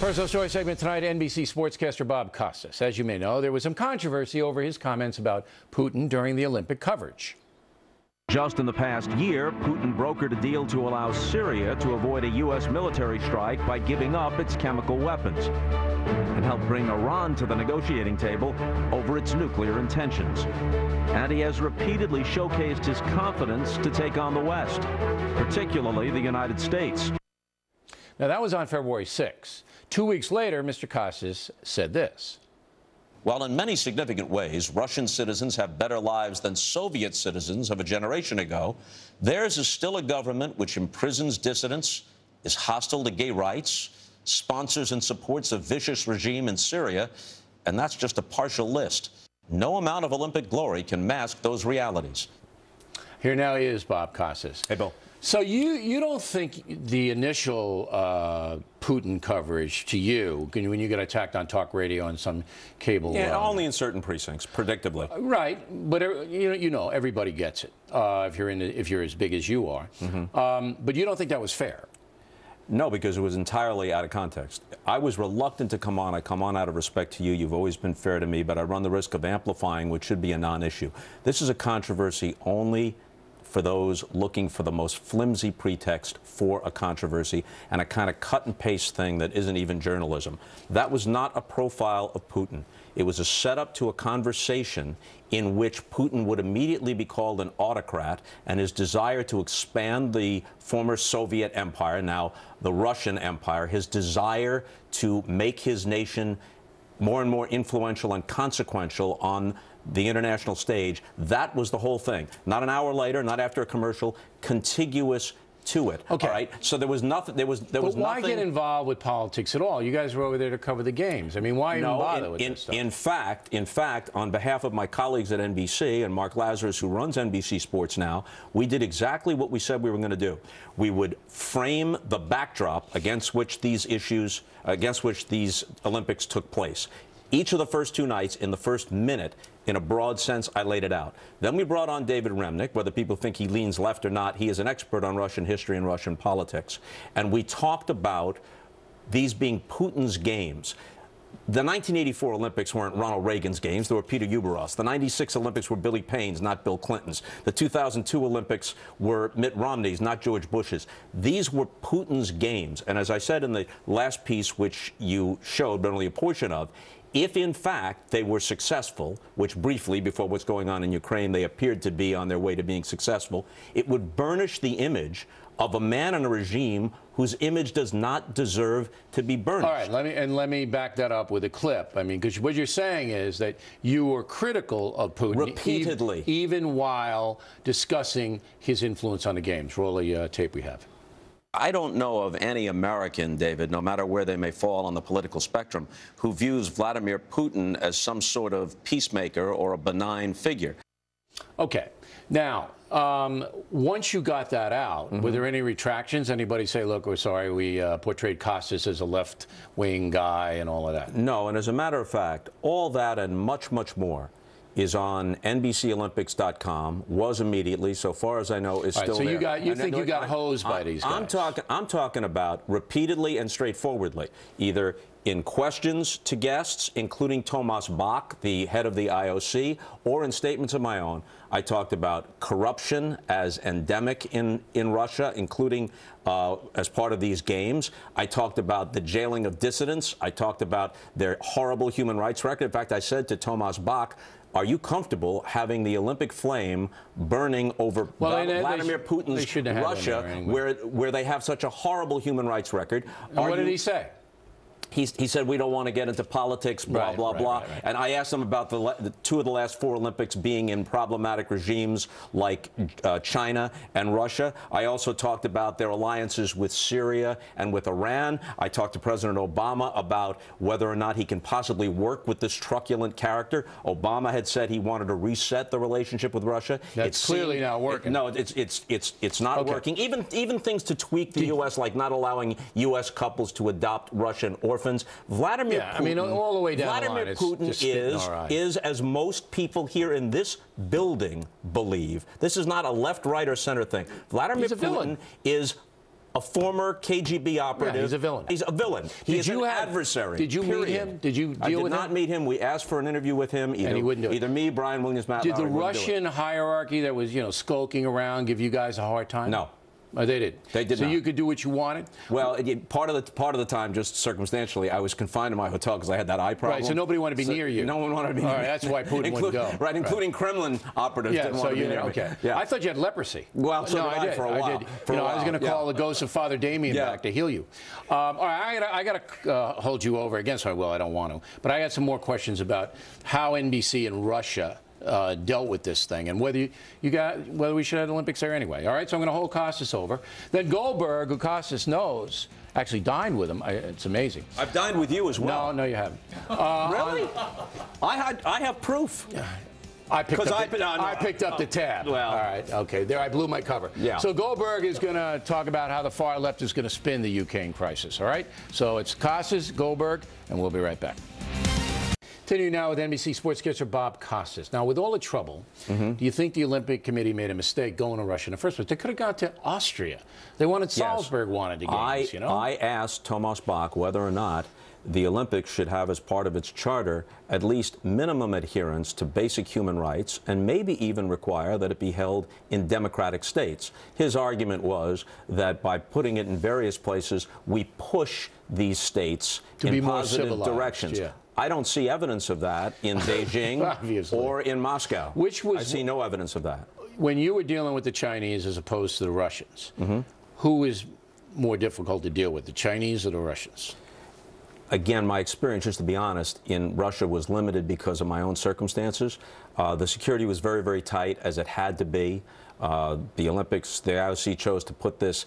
Personal story segment tonight, NBC sportscaster Bob Costas. As you may know, there was some controversy over his comments about Putin during the Olympic coverage. Just in the past year, Putin brokered a deal to allow Syria to avoid a U.S. military strike by giving up its chemical weapons, and helped bring Iran to the negotiating table over its nuclear intentions. And he has repeatedly showcased his confidence to take on the West, particularly the United States. Now, that was on February 6. 2 weeks later, Mr. Costas said this. While in many significant ways Russian citizens have better lives than Soviet citizens of a generation ago, theirs is still a government which imprisons dissidents, is hostile to gay rights, sponsors and supports a vicious regime in Syria, and that's just a partial list. No amount of Olympic glory can mask those realities. Here now is Bob Costas. Hey, Bill. So you don't think the initial Putin coverage to you, when you get attacked on talk radio and some cable... Yeah, only in certain precincts, predictably. Right, but you know everybody gets it if you're as big as you are. Mm-hmm. But you don't think that was fair? No, because it was entirely out of context. I was reluctant to come on. I come on out of respect to you. You've always been fair to me, but I run the risk of amplifying, which should be a non-issue. This is a controversy only for those looking for the most flimsy pretext for a controversy and a kind of cut and paste thing that isn't even journalism. That was not a profile of Putin. It was a setup to a conversation in which Putin would immediately be called an autocrat, and his desire to expand the former Soviet empire, now the Russian empire, his desire to make his nation more and more influential and consequential on the international stage. That was the whole thing. Not an hour later, not after a commercial, contiguous to it. Okay. All right. So there was nothing. There was But why nothing. get involved with politics at all? You guys were over there to cover the games. I mean, why even bother with this stuff? In fact, on behalf of my colleagues at NBC and Mark Lazarus, who runs NBC Sports now, we did exactly what we said we were going to do. We would frame the backdrop against which these Olympics took place. Each of the first two nights, in the first minute, in a broad sense, I laid it out. Then we brought on David Remnick. Whether people think he leans left or not, he is an expert on Russian history and Russian politics. And we talked about these being Putin's games. The 1984 Olympics weren't Ronald Reagan's games. They were Peter Uberov's. The 96 Olympics were Billy Payne's, not Bill Clinton's. The 2002 Olympics were Mitt Romney's, not George Bush's. These were Putin's games. And as I said in the last piece, which you showed, but only a portion of, if, in fact, they were successful, which briefly, before what's going on in Ukraine, they appeared to be on their way to being successful, it would burnish the image of a man and a regime whose image does not deserve to be burnished. All right, let me back that up with a clip. I mean, because what you're saying is that you were critical of Putin repeatedly, even while discussing his influence on the games. Roll the tape we have. I don't know of any American, David, no matter where they may fall on the political spectrum, who views Vladimir Putin as some sort of peacemaker or a benign figure. Okay. Now, once you got that out, were there any retractions? Anybody say, look, we're sorry, we portrayed Costas as a left-wing guy and all of that? No, and as a matter of fact, all that and much, much more is on NBCOlympics.com, was immediately, so far as I know, is still there. So you think you got hosed by these guys? I'm talking about repeatedly and straightforwardly, either in questions to guests, including Thomas Bach, the head of the IOC, or in statements of my own. I talked about corruption as endemic in Russia, including as part of these games. I talked about the jailing of dissidents. I talked about their horrible human rights record. In fact, I said to Thomas Bach, are you comfortable having the Olympic flame burning over Vladimir Putin's Russia, where they have such a horrible human rights record? What did he say? He said we don't want to get into politics, blah, blah, blah. And I asked him about the two of the last four Olympics being in problematic regimes like China and Russia. I also talked about their alliances with Syria and with Iran. I talked to President Obama about whether or not he can possibly work with this truculent character. Obama had said he wanted to reset the relationship with Russia. That's clearly not working. No, it's not working. Even things to tweak the U.S., like not allowing U.S. couples to adopt Russian orphans. Vladimir Putin, I mean, all the way down Vladimir the line, Putin is, as most people here in this building believe, this is not a left, right, or center thing. Vladimir Putin is a former KGB operative. Yeah, he's a villain. He's a villain. He is an adversary. Did you meet him? Did you deal with him? I did not meet him. We asked for an interview with him. And he wouldn't do it. Either me, Brian Williams, Matt Did Lauer, the Russian hierarchy that was, skulking around give you guys a hard time? No. Oh, they did. They did not. So you could do what you wanted? Well, part of the time, just circumstantially, I was confined to my hotel because I had that eye problem. Right. So nobody wanted to be near you. No one wanted to be near me. All right. That's why Putin wouldn't go. Right. Including Kremlin operatives didn't want to be near me. Okay. Yeah. I thought you had leprosy. Well, so no, did I for a while. I did. I was going to call the ghost of Father Damien back to heal you. All right. I got to hold you over. Against my will, I don't want to. But I got some more questions about how NBC and Russia dealt with this thing and whether whether we should have the Olympics there anyway. All right, so I'm going to hold Costas over. Then Goldberg, who Costas knows, actually dined with him. It's amazing. I've dined with you as well. No, you haven't. Really? I have proof. I picked up the tab. Well, all right, okay. There, I blew my cover. Yeah. So Goldberg is going to talk about how the far left is going to spin the Ukraine crisis. All right. So it's Costas, Goldberg, and we'll be right back. Continue now with NBC sportscaster Bob Costas. Now, with all the trouble, do you think the Olympic Committee made a mistake going to Russia in the first place? They could have gone to Austria. They wanted Salzburg wanted to games, I asked Thomas Bach whether or not the Olympics should have as part of its charter at least minimum adherence to basic human rights and maybe even require that it be held in democratic states. His argument was that by putting it in various places, we push these states in positive directions. Yeah. I don't see evidence of that in Beijing or in Moscow. I see no evidence of that. When you were dealing with the Chinese as opposed to the Russians, who is more difficult to deal with, the Chinese or the Russians? Again, my experience, just to be honest, in Russia was limited because of my own circumstances. The security was very, very tight, as it had to be. The Olympics, the IOC chose to put this.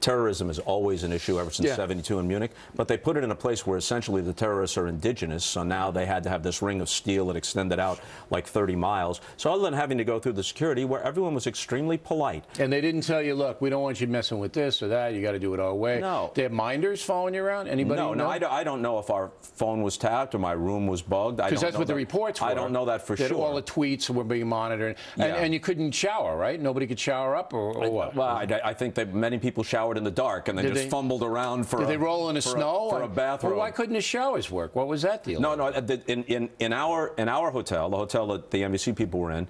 Terrorism is always an issue ever since '72 in Munich, but they put it in a place where essentially the terrorists are indigenous, so now they had to have this ring of steel that extended out like 30 miles. So other than having to go through the security, where everyone was extremely polite. And they didn't tell you, look, we don't want you messing with this or that, you got to do it our way. No. They have minders following you around? Anybody know? No, I don't know if our phone was tapped or my room was bugged. Because that's what the reports were. I don't know that for sure. All the tweets were being monitored. And you couldn't shower, right? Nobody could shower up or what? Well, I think that many people showered in the dark and then just fumbled around for. Did they roll in the snow for a bathroom? Well, why couldn't the showers work? What was that deal? No. In our hotel, the hotel that the NBC people were in,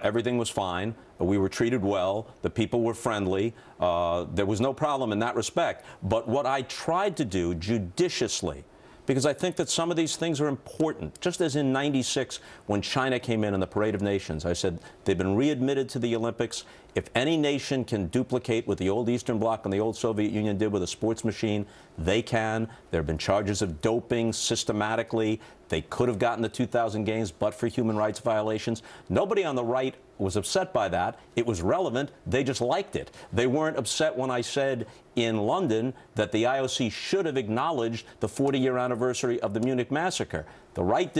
everything was fine. We were treated well. The people were friendly. There was no problem in that respect. But what I tried to do judiciously, because I think that some of these things are important. Just as in '96, when China came in the Parade of Nations, I said they've been readmitted to the Olympics. If any nation can duplicate what the old Eastern Bloc and the old Soviet Union did with a sports machine, they can. There have been charges of doping systematically. They could have gotten the 2000 games, but for human rights violations. Nobody on the right was upset by that. It was relevant. They just liked it. They weren't upset when I said in London that the IOC should have acknowledged the 40-year anniversary of the Munich massacre. The right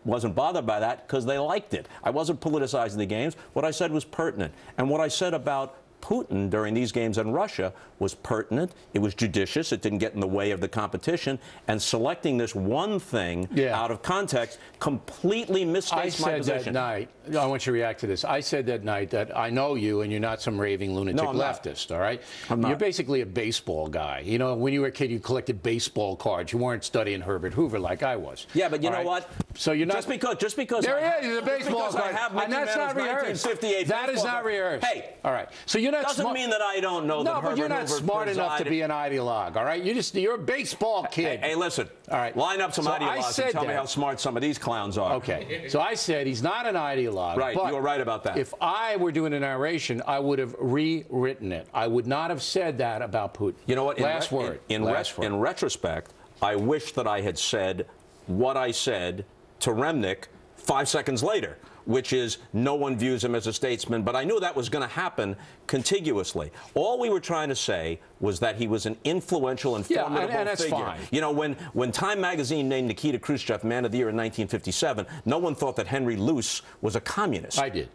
wasn't bothered by that because they liked it. I wasn't politicizing the games. What I said was pertinent. And what I said about Putin during these games in Russia was pertinent. It was judicious. It didn't get in the way of the competition. And selecting this one thing out of context completely misstates my position. I said that night, I want you to react to this. I said that night that I know you and you're not some raving lunatic leftist, all right? You're basically a baseball guy. You know, when you were a kid, you collected baseball cards. You weren't studying Herbert Hoover like I was. Yeah, but you know what? So you're not just because there he is, a baseball card. And that's not rehearsed. That is not rehearsed. Hey, all right. So you're not doesn't mean that I don't know that Herbert Hoover but you're not smart enough to be an ideologue, all right? You're a baseball kid. Hey, listen. All right. Line up some ideologues and tell me how smart some of these clowns are. Okay. So I said he's not an ideologue. Right. You were right about that. If I were doing a narration, I would have rewritten it. I would not have said that about Putin. You know what? Last word. In retrospect, I wish that I had said what I said to Remnick 5 seconds later, which is no one views him as a statesman, but I knew that was going to happen contiguously. All we were trying to say was that he was an influential and formidable and that's figure. Fine. You know, when Time magazine named Nikita Khrushchev Man of the Year in 1957, no one thought that Henry Luce was a communist. I did.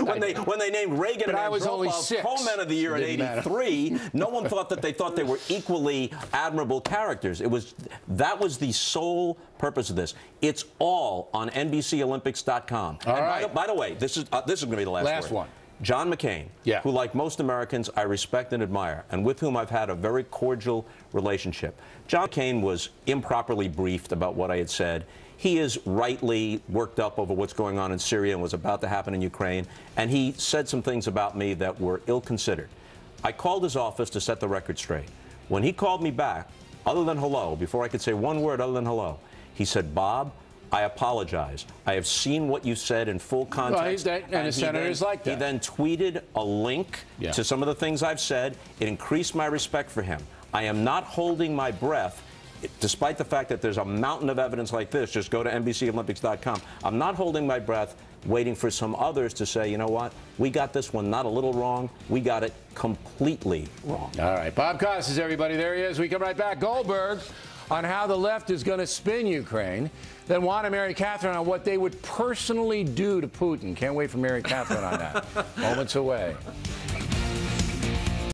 when they named Reagan and Andropov Co-Men of the Year in '83, no one thought that they were equally admirable characters. That was the sole purpose of this. It's all on NBCOlympics.com. All right. By the way, this is going to be the last word. One. John McCain, who, like most Americans, I respect and admire, and with whom I've had a very cordial relationship. John McCain was improperly briefed about what I had said. He is rightly worked up over what's going on in Syria and what's about to happen in Ukraine, and he said some things about me that were ill-considered. I called his office to set the record straight. When he called me back, other than hello, before I could say one word other than hello, he said, "Bob, I apologize. I have seen what you said in full context." Well, and a senator is like that. He then tweeted a link to some of the things I've said. It increased my respect for him. I am not holding my breath, despite the fact that there's a mountain of evidence like this. Just go to NBCOlympics.com. I'm not holding my breath, waiting for some others to say, you know what, we got this one not a little wrong, we got it completely wrong. All right, Bob Costas, everybody, there he is. We come right back. Goldberg on how the left is going to spin Ukraine. Then Juan and Mary Catherine on what they would personally do to Putin. Can't wait for Mary Catherine on that. Moments away.